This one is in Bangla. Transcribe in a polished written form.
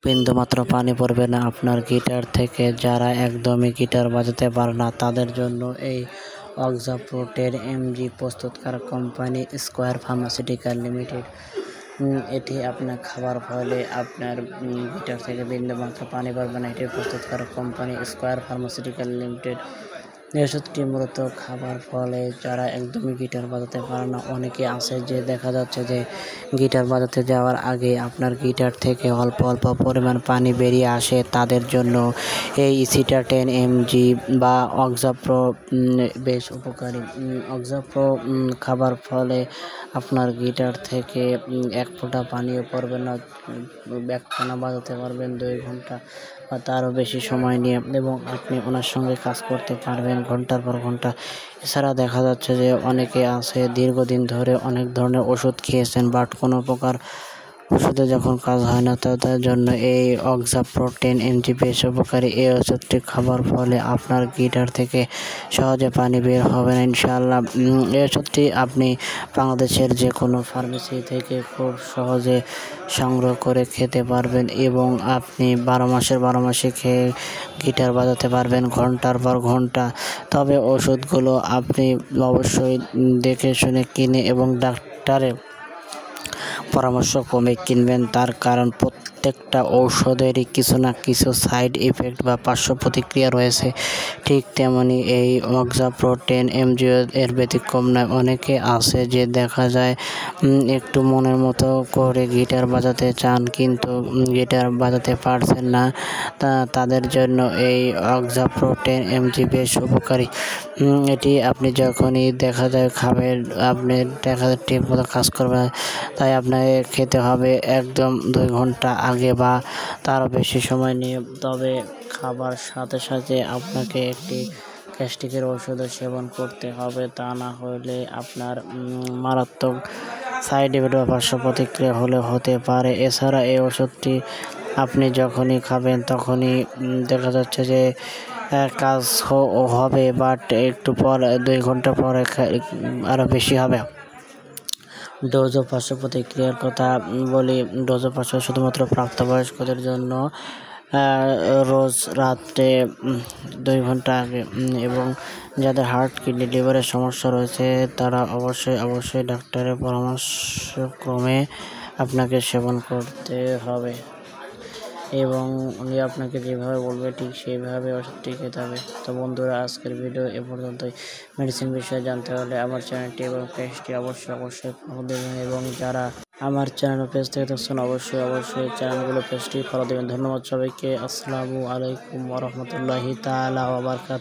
বিন্দুমাত্র পানি পড়বে না আপনার গিটার থেকে। যারা একদমই গিটার বাজাতে পারে না তাদের জন্য এই অক্সা প্রো 10 mg প্রস্তুতকারক কোম্পানি স্কয়ার ফার্মাসিউটিক্যাল লিমিটেড। এটি আপনার খাবার ফলে আপনার গিটার থেকে বিন্দুমাত্র পানি পড়বে না। এটির প্রস্তুতকারক কোম্পানি স্কয়ার ফার্মাসিউটিক্যাল লিমিটেড। এই ওষুধটি মূলত খাবার ফলে যারা একদমই গিটার বাজাতে পারে না, অনেকে আছে যে দেখা যাচ্ছে যে গিটার বাজাতে যাওয়ার আগে আপনার গিটার থেকে অল্প অল্প পরিমাণ পানি বেরিয়ে আসে, তাদের জন্য এই ইসিটা 10 mg বা অক্সা প্রো বেশ উপকারী। অক্সা প্রো খাবার ফলে আপনার গিটার থেকে এক ফোঁটা পানিও পড়বে না। একটানা বাজাতে পারবেন 2 ঘন্টা বা তারও বেশি সময় নিয়ে, এবং আপনি ওনার সঙ্গে কাজ করতে পারবেন ঘন্টার পর ঘন্টা। এছাড়া দেখা যাচ্ছে যে অনেকে আছে দীর্ঘদিন ধরে অনেক ধরনের ওষুধ খেয়েছেন, বাট কোনো প্রকার ওষুধে যখন কাজ হয় না, তাদের জন্য এই অক্সা প্রো 10 mg বেশ উপকারী। এই ওষুধটি খাবার ফলে আপনার গিটার থেকে সহজে পানি বের হবে না ইনশাআল্লাহ। এই ওষুধটি আপনি বাংলাদেশের যে কোনো ফার্মেসি থেকে খুব সহজে সংগ্রহ করে খেতে পারবেন, এবং আপনি 12 মাসের 12 মাসে খেয়ে গিটার বাজাতে পারবেন ঘন্টার পর ঘন্টা। তবে ওষুধগুলো আপনি অবশ্যই দেখে শুনে কিনে এবং ডাক্তারের পরামর্শ ক্রমে কিনবেন, তার কারণ প্রত্যেকটা ঔষধেরই কিছু না কিছু সাইড ইফেক্ট বা পার্শ্ব প্রতিক্রিয়া রয়েছে। ঠিক তেমনি এই অক্সা প্রো 10 mg এর ব্যতিক্রম নয়। অনেকে আছে যে দেখা যায় একটু মনের মতো করে গিটার বাজাতে চান কিন্তু গিটার বাজাতে পারছেন না, তাদের জন্য এই অক্সা প্রো 10 mg বেশ উপকারী। এটি আপনি যখনই দেখা যায় খাবেন, আপনি দেখা যায় ঠিক মতো কাজ করবে, তাই আপনাকে খেতে হবে একদম 2 ঘন্টা আগে বা তারও বেশি সময় নিয়ে। তবে খাবার সাথে সাথে আপনাকে একটি গ্যাস্ট্রিকের ওষুধও সেবন করতে হবে, তা না হলে আপনার মারাত্মক সাইড ইফেক্ট বা পার্শ্ব প্রতিক্রিয়া হতে পারে। এছাড়া এই ওষুধটি আপনি যখনই খাবেন তখনই দেখা যাচ্ছে যে কাজ হবে, বাট একটু পর 2 ঘন্টা পরে আরও বেশি হবে। ডোজ ও পার্শ্ব প্রতিক্রিয়ার কথা বলি। ডোজ ও পার্শ্ব শুধুমাত্র প্রাপ্তবয়স্কদের জন্য রোজ রাত্রে 2 ঘন্টা আগে, এবং যাদের হার্ট, কিডনি, লিভারের সমস্যা রয়েছে তারা অবশ্যই ডাক্তারের পরামর্শক্রমে আপনাকে সেবন করতে হবে, এবং উনি আপনাকে যেভাবে বলবে ঠিক সেইভাবে ওষুধটি খেতে হবে। তো বন্ধুরা, আজকের ভিডিও এ পর্যন্তই। মেডিসিন বিষয়ে জানতে হলে আমার চ্যানেলটি এবং পেজটি অবশ্যই ফলো দেবেন, এবং যারা আমার চ্যানেল ও পেজ থেকে দেখছেন অবশ্যই চ্যানেলগুলো পেজটি ফলো দেবেন। ধন্যবাদ সবাইকে। আসসালামু আলাইকুম ওয়া রাহমাতুল্লাহি তাআলা ওয়া বারাকাতুহু।